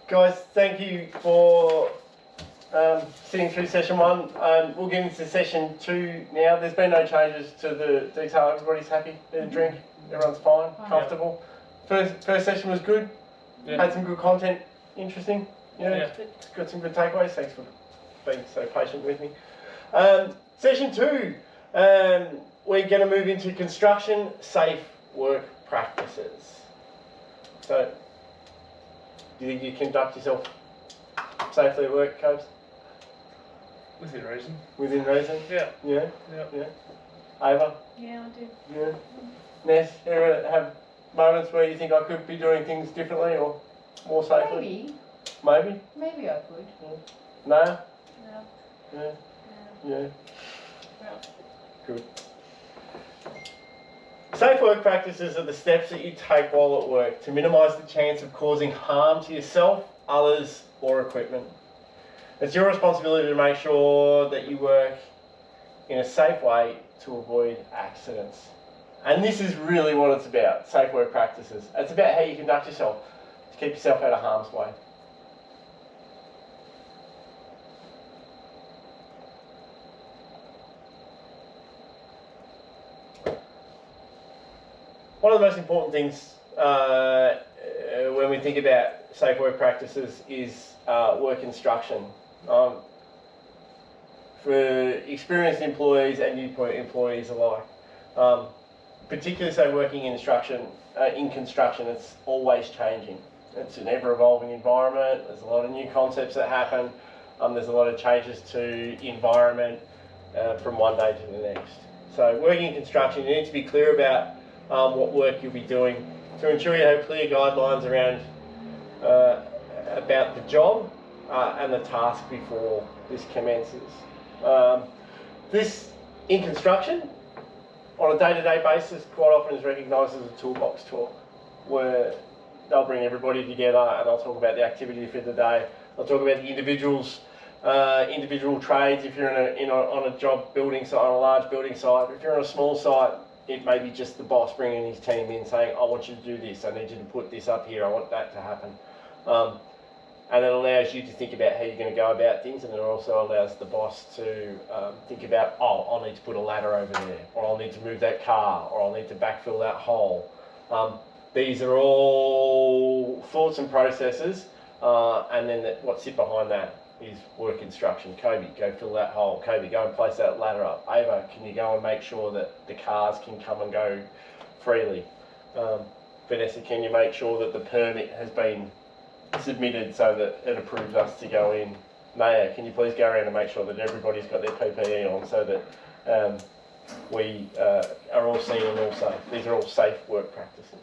Guys, thank you for sitting through session 1. We'll get into session 2 now. There's been no changes to the detail. Everybody's happy. Bit of drink. Everyone's fine, comfortable. First session was good. Had some good content. Interesting. Got some good takeaways. Thanks for being so patient with me. Session 2, we're going to move into construction safe work practices. So, do you think you conduct yourself safely at work, Cobes? Within reason. Within reason? Yeah. Yeah? Yeah. Ava? Yeah, I do. Yeah. Ness, ever have moments where you think I could be doing things differently or more safely? Maybe? Maybe I could. No? No. Yeah. No. Yeah. Good. Safe work practices are the steps that you take while at work to minimise the chance of causing harm to yourself, others, or equipment. It's your responsibility to make sure that you work in a safe way to avoid accidents. And this is really what it's about, safe work practices. It's about how you conduct yourself to keep yourself out of harm's way. One of the most important things when we think about safe work practices is work instruction. For experienced employees and new employees alike, particularly so working in construction, it's always changing. It's an ever-evolving environment. There's a lot of new concepts that happen. There's a lot of changes to environment from one day to the next. So working in construction, you need to be clear about what work you'll be doing to ensure you have clear guidelines around about the job and the task before this commences. This, in construction, on a day-to-day basis, quite often is recognised as a toolbox talk, where they'll bring everybody together and they'll talk about the activity for the day. They'll talk about the individual trades. If you're on a job building site, on a large building site, if you're on a small site, it may be just the boss bringing his team in saying, I want you to do this, I need you to put this up here, I want that to happen. And it allows you to think about how you're going to go about things, and it also allows the boss to think about, oh, I'll need to put a ladder over there, or I'll need to move that car, or I'll need to backfill that hole. These are all thoughts and processes, and then what sit behind that is work instruction. Kobe, go fill that hole. Kobe, go and place that ladder up. Ava, can you go and make sure that the cars can come and go freely? Vanessa, can you make sure that the permit has been submitted so that it approves us to go in? Naya, can you please go around and make sure that everybody's got their PPE on so that we are all seen and all safe? These are all safe work practices.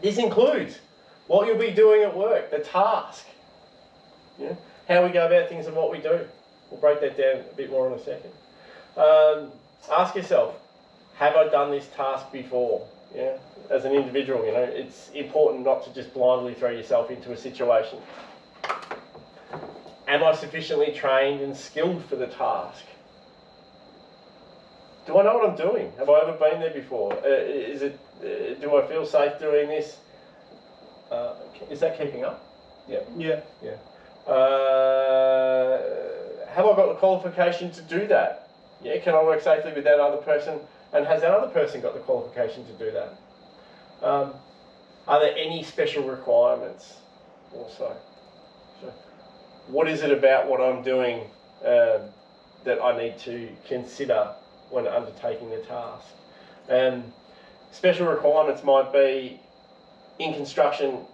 This includes what you'll be doing at work, the task. Yeah? How we go about things and what we do. We'll break that down a bit more in a second. Ask yourself, have I done this task before? Yeah? As an individual, it's important not to just blindly throw yourself into a situation. Am I sufficiently trained and skilled for the task? Do I know what I'm doing? Have I ever been there before? Do I feel safe doing this? Is that keeping up? Yeah. Have I got the qualification to do that? Yeah, can I work safely with that other person? And has that other person got the qualification to do that? Are there any special requirements also? So what is it about what I'm doing that I need to consider when undertaking the task? Special requirements might be, in construction,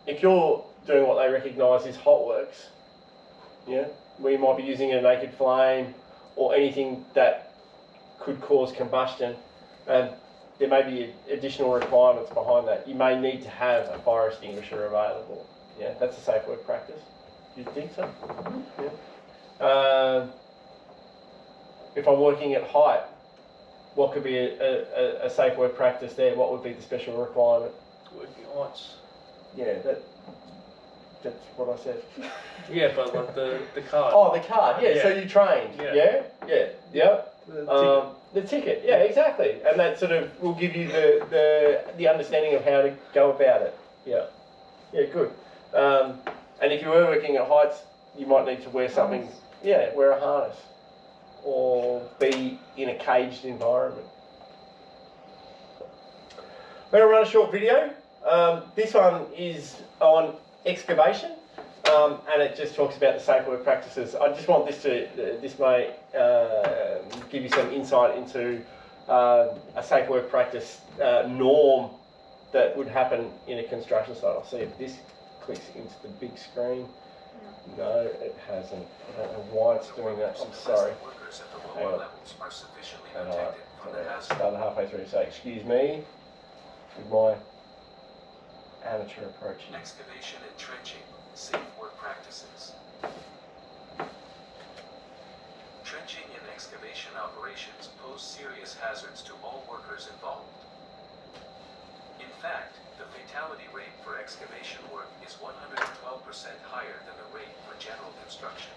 if you're doing what they recognise as hot works, where you might be using a naked flame or anything that could cause combustion, and there may be additional requirements behind that. You may need to have a fire extinguisher available. Yeah, that's a safe work practice. Do you think so? Yeah. If I'm working at height, what could be a safe work practice there? What would be the special requirement? Working heights. Yeah, that's what I said. Yeah, but like the card. Oh, the card. Yeah. So you trained. Yeah. The ticket. Yeah, exactly. And that sort of will give you the understanding of how to go about it. Yeah. Good. And if you were working at heights, you might need to wear something, wear a harness or be in a caged environment. We're going to run a short video. This one is on excavation, and it just talks about the safe work practices. I just want this may give you some insight into a safe work practice norm that would happen in a construction site. I'll see if this clicks into the big screen. No, it hasn't. I don't know why it's doing that. I'm sorry. Hang on. I started halfway through, so excuse me with my amateur approach here. Excavation and trenching, safe work practices. Trenching and excavation operations pose serious hazards to all workers involved. In fact, the fatality rate for excavation work is 112% higher than the rate for general construction.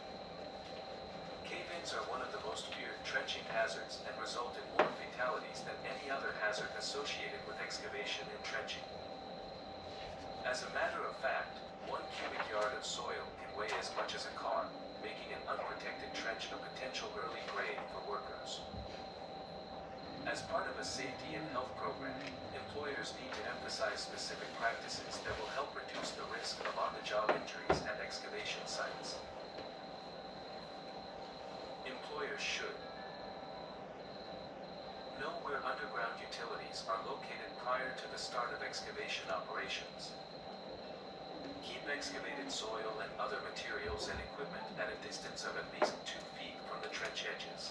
Cave-ins are one of the most feared trenching hazards and result in more fatalities than any other hazard associated with excavation and trenching. As a matter of fact, 1 cubic yard of soil can weigh as much as a car, making an unprotected trench a potential early grave for workers. As part of a safety and health program, employers need to emphasize specific practices that will help reduce the risk of on-the-job injuries at excavation sites. Employers should know where underground utilities are located prior to the start of excavation operations. Keep excavated soil and other materials and equipment at a distance of at least 2 feet from the trench edges.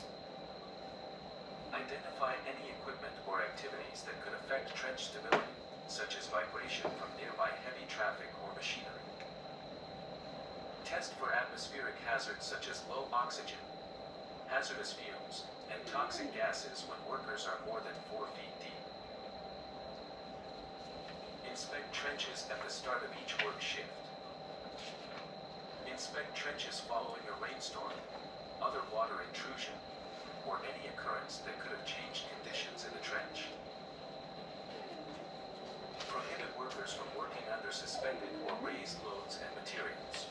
Identify any equipment or activities that could affect trench stability, such as vibration from nearby heavy traffic or machinery. Test for atmospheric hazards such as low oxygen, hazardous fumes, and toxic gases when workers are more than 4 feet deep. Inspect trenches at the start of each work shift. Inspect trenches following a rainstorm, other water intrusion, or any occurrence that could have changed conditions in the trench. Prohibit workers from working under suspended or raised loads and materials.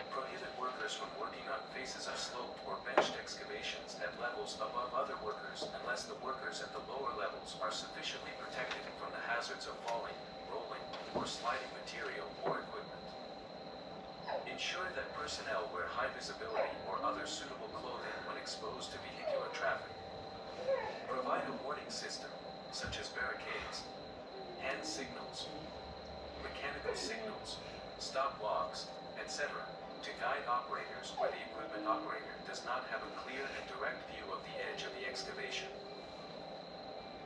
Prohibit workers from working on faces of sloped or benched excavations at levels above other workers unless the workers at the lower levels are sufficiently protected from the hazards of falling, rolling, or sliding material or equipment. Ensure that personnel wear high visibility or other suitable clothing when exposed to vehicular traffic. Provide a warning system, such as barricades, hand signals, mechanical signals, stop logs, etc., to guide operators where the equipment operator does not have a clear and direct view of the edge of the excavation.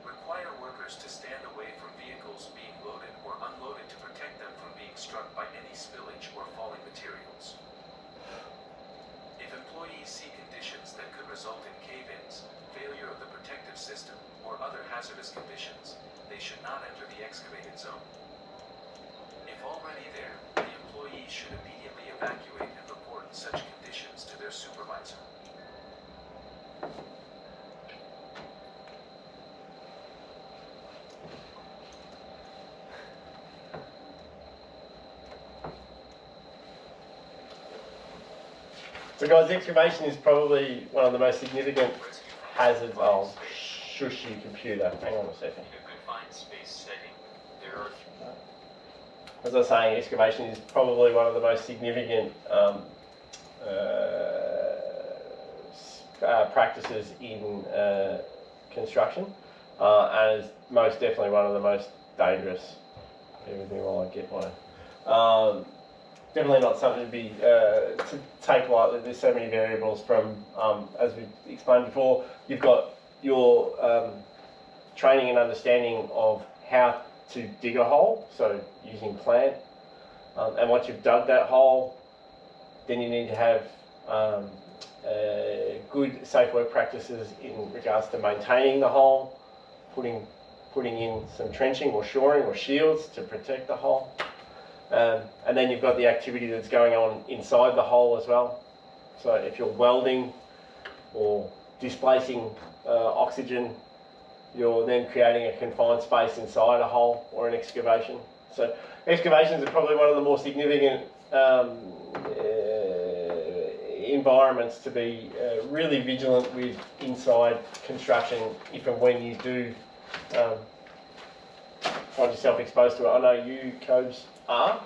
Require workers to stand away from vehicles being loaded or unloaded to protect them from being struck by any spillage or falling materials. If employees see conditions that could result in cave-ins, failure of the protective system, or other hazardous conditions, they should not enter the excavated zone. If already there, the employees should immediately evacuate and report such conditions to their supervisor. So guys, excavation is probably one of the most significant hazards. Oh, shush your computer. Hang on a second. As I was saying, excavation is probably one of the most significant practices in construction, and is most definitely one of the most dangerous. Everything while I get my. Definitely not something to be to take lightly. There's so many variables from, as we explained before, you've got your training and understanding of how to dig a hole, so using plant, and once you've dug that hole, then you need to have good safe work practices in regards to maintaining the hole, putting in some trenching or shoring or shields to protect the hole. And then you've got the activity that's going on inside the hole as well. So if you're welding or displacing oxygen, you're then creating a confined space inside a hole or an excavation. So excavations are probably one of the more significant environments to be really vigilant with inside construction if and when you do find yourself exposed to it. I know you, Cobes, are,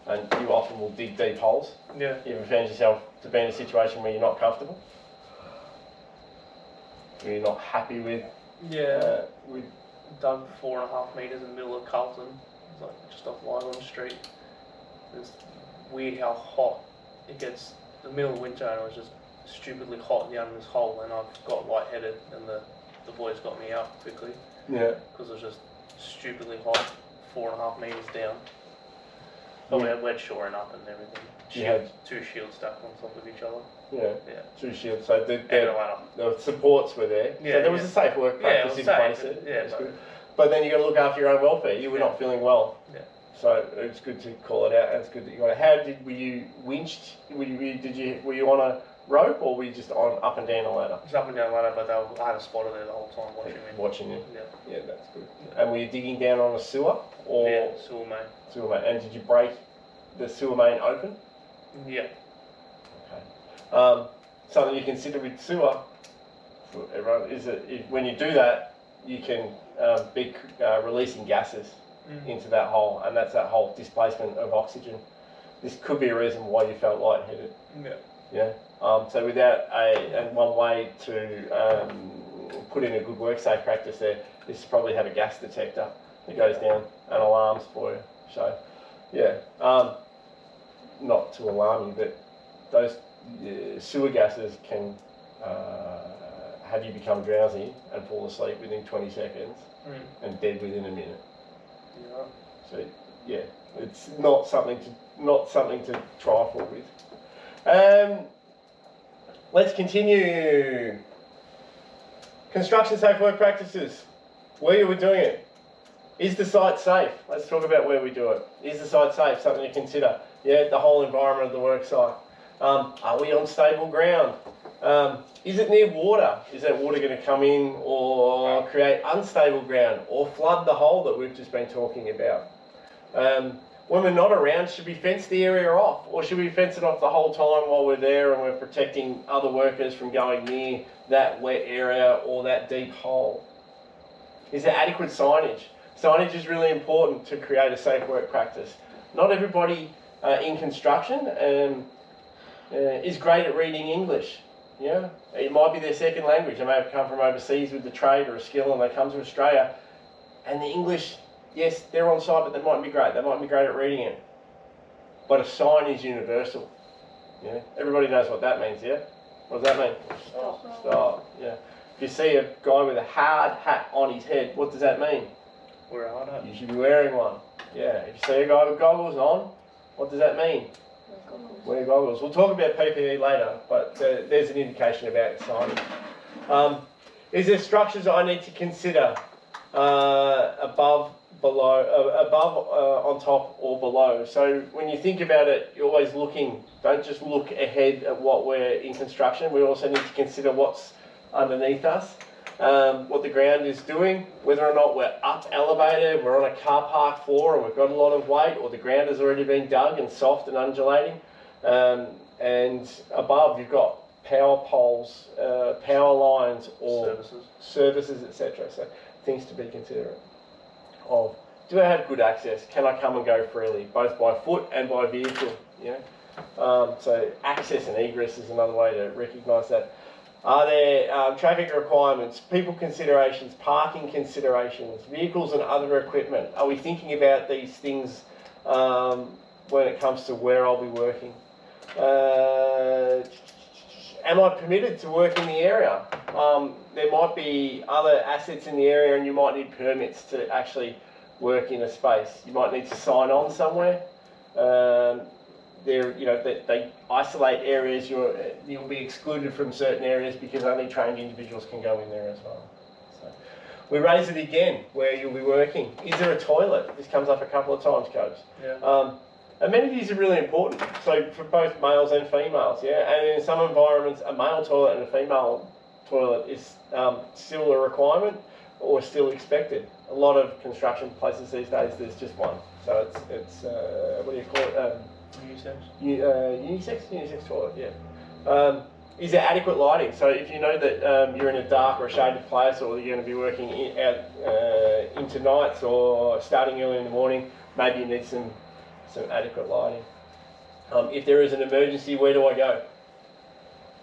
and you often will dig deep holes. Yeah. You ever found yourself to be in a situation where you're not comfortable? Where you're not happy with? Yeah. With Dug 4.5 metres in the middle of Carlton. It's like just off Lygon Street. It's weird how hot it gets. The middle of winter, and it was just stupidly hot down in this hole, and I got lightheaded, and the boys got me out quickly. Yeah. Because it was just stupidly hot, 4.5 metres down. But we had shoring up and everything. You had 2 shields stacked on top of each other. Yeah. Yeah. 2 shields. So And a ladder. the supports were there. Yeah, So there was a safe work practice in place. It's good. But then you got to look after your own welfare. You were not feeling well. Yeah. So it's good to call it out. It's good that you got it. How were you winched? Were you on a rope, or were you just on up and down a ladder? Just up and down the ladder, but I had a spotter there the whole time watching me. Watching you. Yeah. Yeah, that's good. And were you digging down on a sewer or Yeah, sewer main. sewer main? And did you break the sewer main open? Yeah. Okay. Something you consider with sewer, for everyone, is that when you do that, you can be releasing gases into that hole, and that's that whole displacement of oxygen. This could be a reason why you felt lightheaded. Yeah. Yeah. So without and one way to put in a good work safe practice there is to probably have a gas detector that goes down and alarms for you. So, yeah. Not to alarm you, but those sewer gases can have you become drowsy and fall asleep within 20 seconds and dead within a minute. Yeah. So yeah, it's not something to trifle with. Let's continue. Construction safe work practices. Where you were doing it. Is the site safe? Let's talk about where we do it. Is the site safe? Something to consider. Yeah, the whole environment of the work site. Are we on stable ground? Is it near water? Is that water going to come in or create unstable ground or flood the hole that we've just been talking about? When we're not around, should we fence the area off, or should we fence it off the whole time while we're there and we're protecting other workers from going near that wet area or that deep hole? Is there adequate signage? Signage is really important to create a safe work practice. Not everybody in construction is great at reading English. Yeah, it might be their second language. They may have come from overseas with the trade or a skill, and they come to Australia, and the English, yes, they're on site, but they mightn't be great. They mightn't be great at reading it. But a sign is universal. Yeah, everybody knows what that means. Yeah, what does that mean? Stop. Yeah. If you see a guy with a hard hat on his head, what does that mean? Wear a hard hat. You should be wearing one. Yeah. If you see a guy with goggles on, what does that mean? Wear goggles. We'll talk about PPE later, but there's an indication about signing. Is there structures I need to consider above, on top, or below? So when you think about it, you're always looking. Don't just look ahead at what we're in construction. We also need to consider what's underneath us, what the ground is doing, whether or not we're up elevated, we're on a car park floor and we've got a lot of weight, or the ground has already been dug and soft and undulating. And above you've got power poles, power lines, or services, etc. So things to be considerate of. Do I have good access? Can I come and go freely, both by foot and by vehicle? You know? So access and egress is another way to recognise that. Are there traffic requirements, people considerations, parking considerations, vehicles and other equipment? Are we thinking about these things when it comes to where I'll be working? Am I permitted to work in the area? There might be other assets in the area and you might need permits to actually work in a space. You might need to sign on somewhere. They isolate areas. You'll be excluded from certain areas because only trained individuals can go in there as well. So we raise it again where you'll be working. Is there a toilet? This comes up a couple of times, Coach. Yeah. Amenities are really important. So for both males and females, yeah. And in some environments, a male toilet and a female toilet is still a requirement or still expected. a lot of construction places these days, there's just one. So it's what do you call it? Unisex. Unisex toilet, yeah. Is there adequate lighting? So if you know that you're in a dark or a shaded place, or you're going to be working into nights or starting early in the morning, maybe you need some adequate lighting. If there is an emergency, where do I go?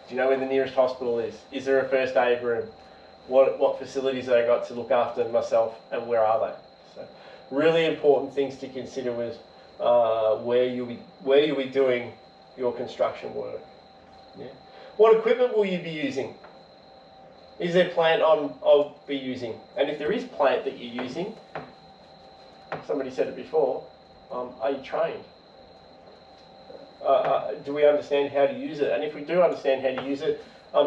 Do you know where the nearest hospital is? Is there a first aid room? What facilities have I got to look after myself, and where are they? So really important things to consider was where you'll be doing your construction work. Yeah. What equipment will you be using? Is there plant I'll be using? And if there is plant that you're using, somebody said it before, are you trained? Do we understand how to use it? And if we do understand how to use it,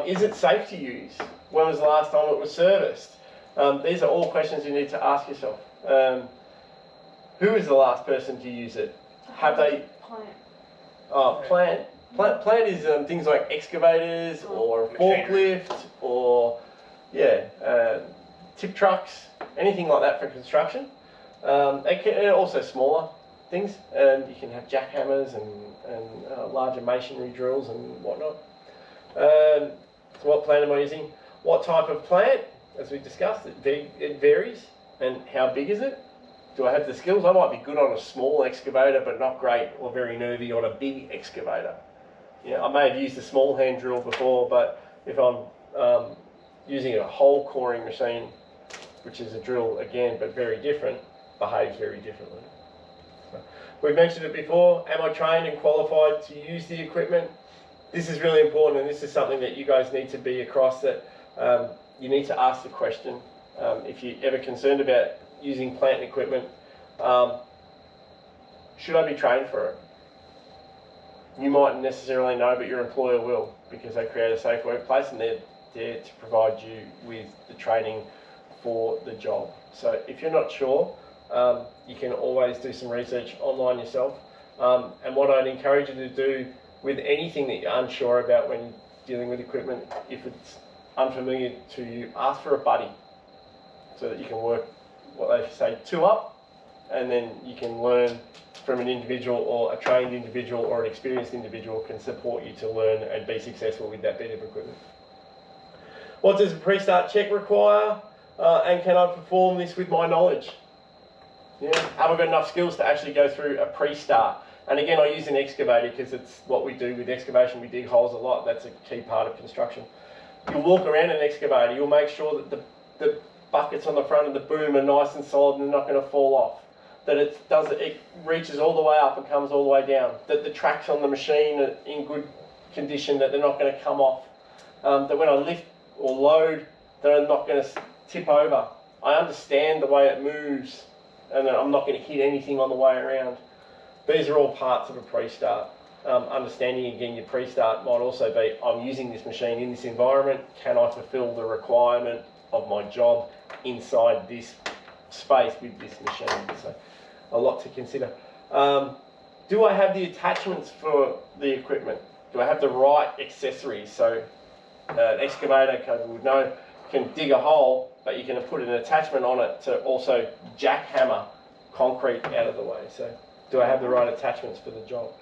is it safe to use? When was the last time it was serviced? These are all questions you need to ask yourself. Who is the last person to use it? Have they... Plant. Plant is things like excavators or a forklift or tip trucks, anything like that for construction. And also smaller things. You can have jackhammers and larger masonry drills and whatnot. So what plant am I using? What type of plant? As we discussed, it varies. And how big is it? Do I have the skills? I might be good on a small excavator, but not great or very nervy on a big excavator. Yeah, I may have used a small hand drill before, but if I'm using a hole coring machine, which is a drill again, but very different, behaves very differently. We've mentioned it before. Am I trained and qualified to use the equipment? This is really important, and this is something that you guys need to be across, that you need to ask the question. If you're ever concerned about using plant and equipment, should I be trained for it? You mightn't necessarily know, but your employer will, because they create a safe workplace and they're there to provide you with the training for the job. So if you're not sure, you can always do some research online yourself. And what I'd encourage you to do with anything that you're unsure about when dealing with equipment, if it's unfamiliar to you, ask for a buddy so that you can work, what they say, two up, and then you can learn from an individual, or a trained individual or an experienced individual can support you to learn and be successful with that bit of equipment. What does a pre-start check require? And can I perform this with my knowledge? Yeah. Have I got enough skills to actually go through a pre-start? And again, I use an excavator because it's what we do with excavation. We dig holes a lot. That's a key part of construction. You'll walk around an excavator. You'll make sure that the buckets on the front of the boom are nice and solid and they're not going to fall off. That it reaches all the way up and comes all the way down. That the tracks on the machine are in good condition, that they're not going to come off. That when I lift or load, they're not going to tip over. I understand the way it moves, and that I'm not going to hit anything on the way around. These are all parts of a pre-start. Understanding again your pre-start might also be, I'm using this machine in this environment. Can I fulfill the requirement of my job inside this space with this machine? So a lot to consider. Do I have the attachments for the equipment? Do I have the right accessories? So an excavator, Kobe would know, can dig a hole, but you can put an attachment on it to also jackhammer concrete out of the way. So do I have the right attachments for the job?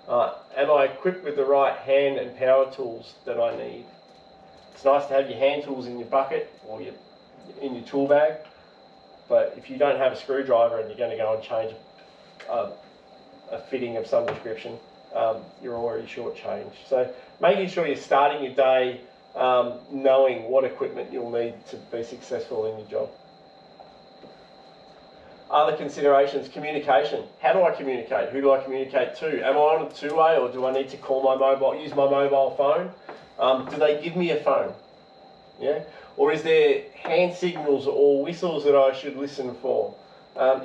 Am I equipped with the right hand and power tools that I need? It's nice to have your hand tools in your bucket or in your tool bag, but if you don't have a screwdriver and you're going to go and change a fitting of some description, you're already shortchanged. So making sure you're starting your day knowing what equipment you'll need to be successful in your job. Other considerations, communication. How do I communicate? Who do I communicate to? Am I on a two-way, or do I need to use my mobile phone? Do they give me a phone? Yeah? Or is there hand signals or whistles that I should listen for?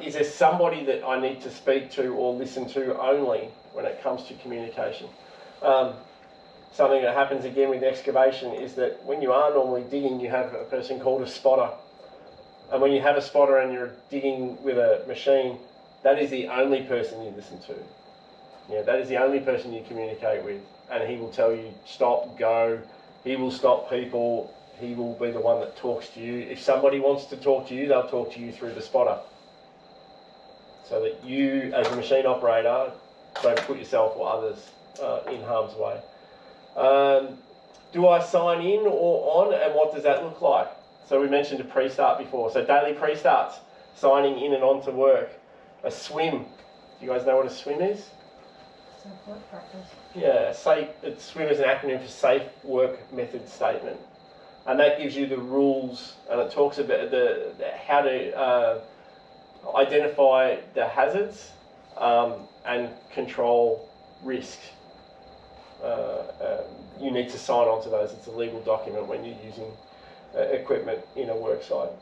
Is there somebody that I need to speak to or listen to only when it comes to communication? Something that happens again with excavation is that when you are normally digging, you have a person called a spotter. And when you have a spotter and you're digging with a machine, that is the only person you listen to. Yeah, that is the only person you communicate with. And he will tell you, stop, go. He will stop people. he will be the one that talks to you. If somebody wants to talk to you, they'll talk to you through the spotter. So that you, as a machine operator, don't put yourself or others in harm's way. Do I sign in or on, and what does that look like? So we mentioned a pre-start before. So daily pre-starts, signing in and on to work. A swim. Do you guys know what a swim is? Safe work practice. Yeah, SWIM is an acronym for Safe Work Method Statement. And that gives you the rules, and it talks about how to identify the hazards and control risk. You need to sign on to those. It's a legal document when you're using equipment in a work site.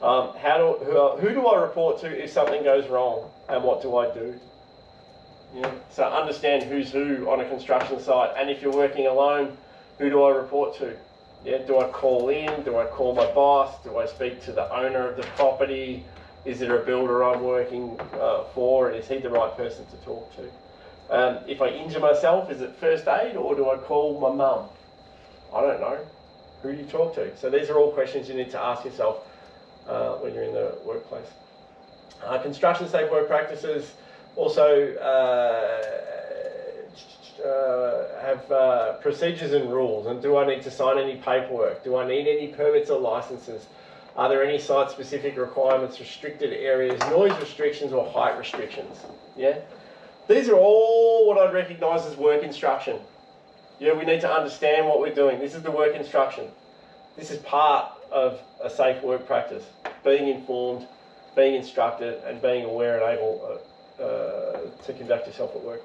Who do I report to if something goes wrong, and what do I do? Yeah. So understand who's who on a construction site, and if you're working alone, who do I report to? Yeah, do I call in? Do I call my boss? Do I speak to the owner of the property? Is there a builder I'm working for, and is he the right person to talk to? If I injure myself, is it first aid, or do I call my mum? I don't know. Who do you talk to? So these are all questions you need to ask yourself when you're in the workplace. Construction safe work practices also have procedures and rules. And do I need to sign any paperwork? Do I need any permits or licenses? Are there any site-specific requirements, restricted areas, noise restrictions, or height restrictions? Yeah, these are all what I'd recognise as work instruction. Yeah, we need to understand what we're doing. This is the work instruction. This is part of a safe work practice. Being informed, being instructed, and being aware and able to conduct yourself at work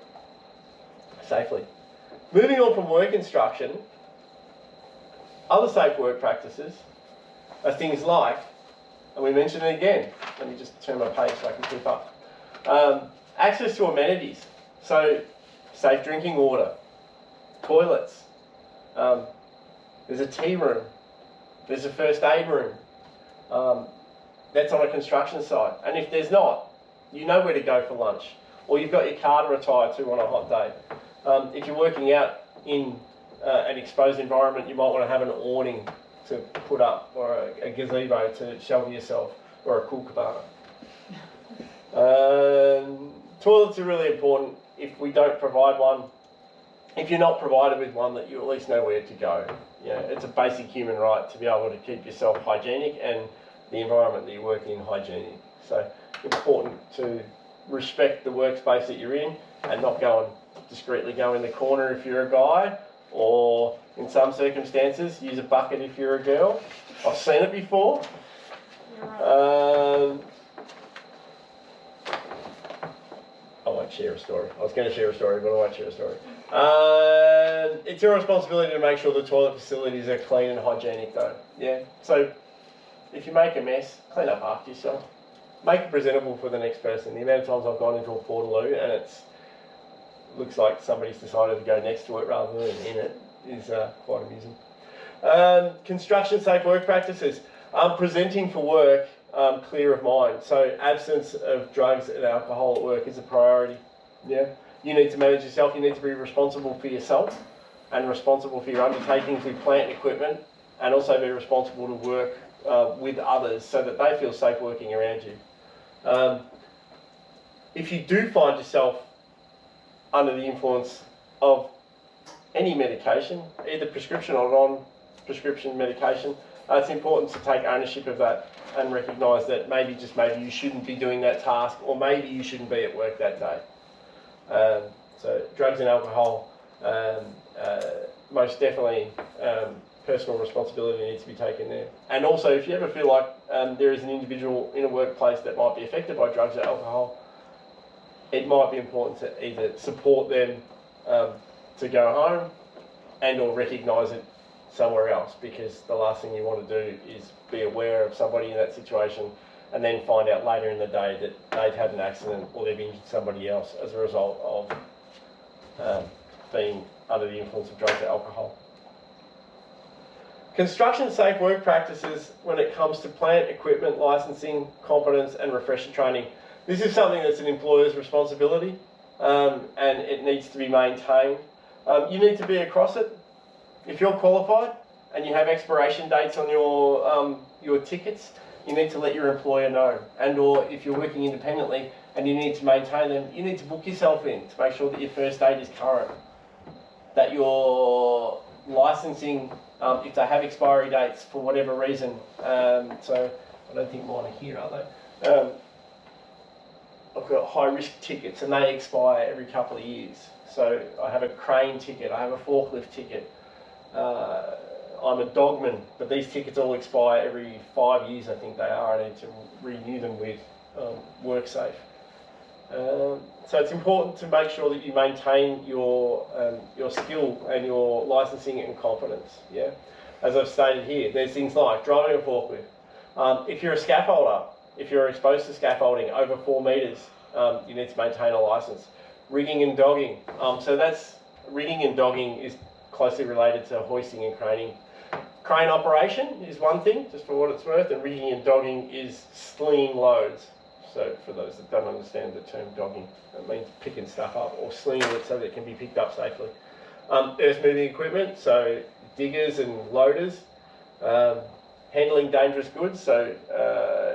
safely. Moving on from work instruction, other safe work practices are things like, and we mentioned it again, let me just turn my page so I can keep up, access to amenities. So safe drinking water, toilets, there's a tea room, there's a first aid room. That's on a construction site. And if there's not, you know where to go for lunch, or you've got your car to retire to on a hot day. If you're working out in an exposed environment, you might want to have an awning to put up, or a gazebo to shelter yourself, or a cool cabana. Toilets are really important. If we don't provide one, if you're not provided with one, that you at least know where to go. You know, it's a basic human right to be able to keep yourself hygienic and the environment that you're working in hygienic. So important to respect the workspace that you're in and not go and discreetly go in the corner if you're a guy, or in some circumstances use a bucket if you're a girl. I've seen it before. I won't share a story. I was going to share a story, but I won't share a story. It's your responsibility to make sure the toilet facilities are clean and hygienic though. Yeah. So if you make a mess, clean up after yourself. Make it presentable for the next person. The amount of times I've gone into a portaloo and it looks like somebody's decided to go next to it rather than in it is quite amusing. Construction safe work practices. Presenting for work clear of mind. So absence of drugs and alcohol at work is a priority. Yeah. You need to manage yourself. You need to be responsible for yourself and responsible for your undertakings with plant and equipment, and also be responsible to work with others so that they feel safe working around you. If you do find yourself under the influence of any medication, either prescription or non-prescription medication, it's important to take ownership of that and recognise that maybe you shouldn't be doing that task, or maybe you shouldn't be at work that day. So drugs and alcohol, most definitely personal responsibility needs to be taken there. And also, if you ever feel like there is an individual in a workplace that might be affected by drugs or alcohol, it might be important to either support them to go home and or recognise it somewhere else, because the last thing you want to do is be aware of somebody in that situation and then find out later in the day that they've had an accident or they've injured somebody else as a result of being under the influence of drugs or alcohol. Construction safe work practices when it comes to plant, equipment, licensing, competence and refresher training. This is something that's an employer's responsibility and it needs to be maintained. You need to be across it. If you're qualified, and you have expiration dates on your tickets, you need to let your employer know. And or if you're working independently and you need to maintain them, you need to book yourself in to make sure that your first date is current. That your licensing, if they have expiry dates for whatever reason, so I don't think mine are here, are they? I've got high risk tickets and they expire every couple of years. So I have a crane ticket, I have a forklift ticket, I'm a dogman, but these tickets all expire every 5 years, I think they are. I need to renew them with WorkSafe. So it's important to make sure that you maintain your skill and your licensing and competence. Yeah, as I've stated here, there's things like driving a forklift. If you're a scaffolder, if you're exposed to scaffolding over 4 metres, you need to maintain a license. Rigging and dogging. So that's rigging and dogging is closely related to hoisting and craning. Crane operation is one thing, just for what it's worth, and rigging and dogging is slinging loads. So for those that don't understand the term dogging, it means picking stuff up or slinging it so that it can be picked up safely. Earth moving equipment, so diggers and loaders. Handling dangerous goods, so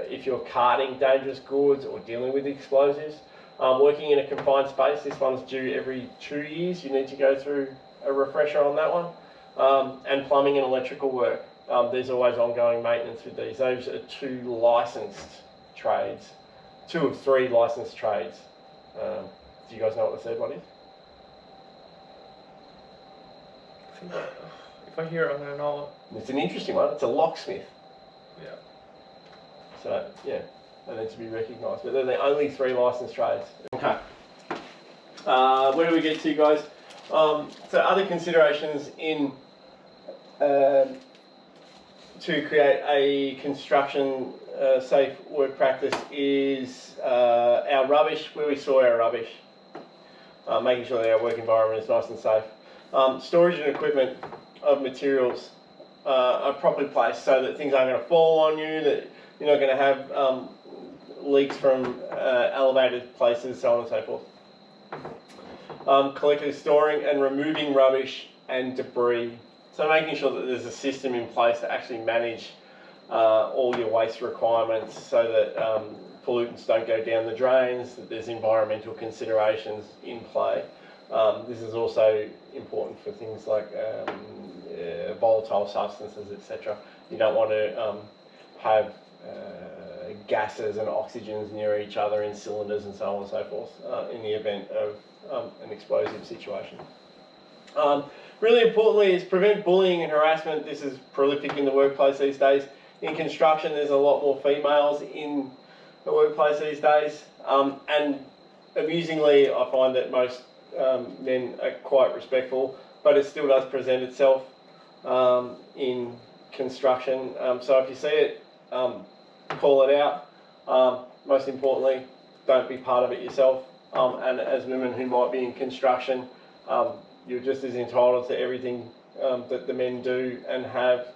if you're carting dangerous goods or dealing with explosives. Working in a confined space, this one's due every 2 years. You need to go through a refresher on that one. And plumbing and electrical work. There's always ongoing maintenance with these. Those are 2 licensed trades. 2 of 3 licensed trades. Do you guys know what the third one is? I think if I hear it, I'm going to know it. It's an interesting one. It's a locksmith. Yeah. So, yeah, they need to be recognised. But they're the only 3 licensed trades. Okay. Where do we get to, guys? So other considerations in to create a construction safe work practice is our rubbish, where we store our rubbish, making sure that our work environment is nice and safe. Storage and equipment of materials are properly placed so that things aren't going to fall on you, that you're not going to have leaks from elevated places, so on and so forth. Collecting, storing and removing rubbish and debris. So making sure that there's a system in place to actually manage all your waste requirements so that pollutants don't go down the drains, that there's environmental considerations in play. This is also important for things like volatile substances, etc. You don't want to have gases and oxygens near each other in cylinders and so on and so forth in the event of an explosive situation. Really importantly is prevent bullying and harassment. This is prolific in the workplace these days. In construction, there's a lot more females in the workplace these days, and amusingly I find that most men are quite respectful, but it still does present itself in construction. So if you see it, call it out. Most importantly, don't be part of it yourself. And as women who might be in construction, you're just as entitled to everything that the men do and have.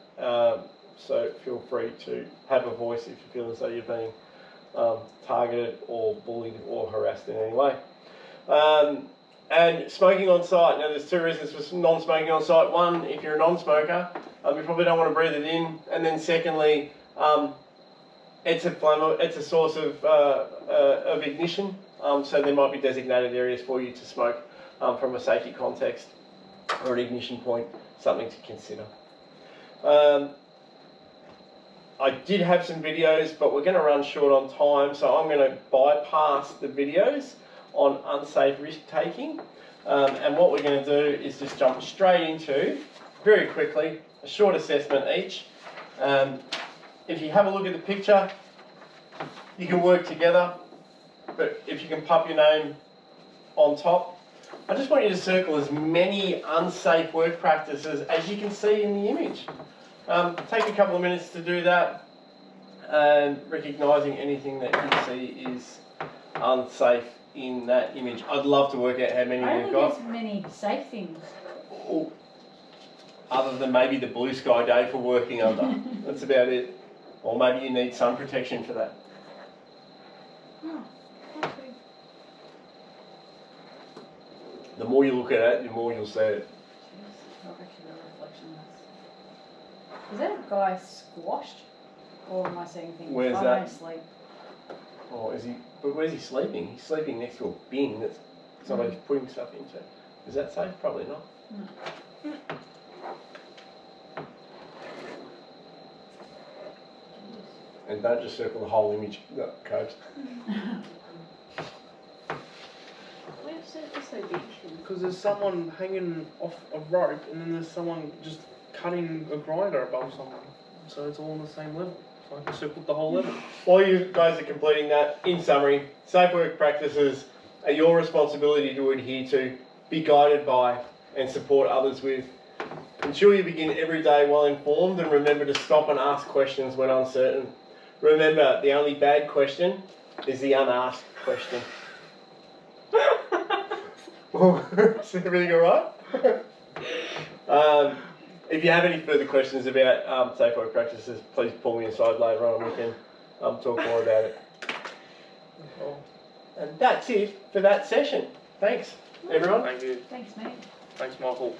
So feel free to have a voice if you feel as though you're being targeted or bullied or harassed in any way. And smoking on site. Now there's 2 reasons for non-smoking on site. One, if you're a non-smoker, you probably don't want to breathe it in. And then secondly, it's a source of ignition. So there might be designated areas for you to smoke from a safety context or an ignition point, something to consider. I did have some videos, but we're going to run short on time, so I'm going to bypass the videos on unsafe risk taking. And what we're going to do is just jump straight into, very quickly, a short assessment each. If you have a look at the picture, you can work together, but if you can pop your name on top. I just want you to circle as many unsafe work practices as you can see in the image. Take a couple of minutes to do that, and recognising anything that you see is unsafe in that image. I'd love to work out how many I you've don't got. think there's many safe things. Oh, other than maybe the blue sky day for working under. That's about it. Or maybe you need sun protection for that. Oh, okay. The more you look at it, the more you'll see it. Jeez, not actually a reflection. Is that a guy squashed? Or am I seeing things? Where's I'm that? going to sleep. Or is he? But where's he sleeping? He's sleeping next to a bin that somebody's putting stuff into. Is that safe? Probably not. And don't just circle the whole image. No, Cobes. Why is it so big? Because there's someone hanging off a rope, and then there's someone just cutting a grinder above someone. So it's all on the same level. So I can circle the whole level. While you guys are completing that, in summary, safe work practices are your responsibility to adhere to, be guided by, and support others with. Ensure you begin every day well informed, and remember to stop and ask questions when uncertain. Remember, the only bad question is the unasked question. Is everything alright? If you have any further questions about safe work practices, please pull me aside later on and we can talk more about it. And that's it for that session. Thanks, everyone. Thank you. Thanks, mate. Thanks, Michael.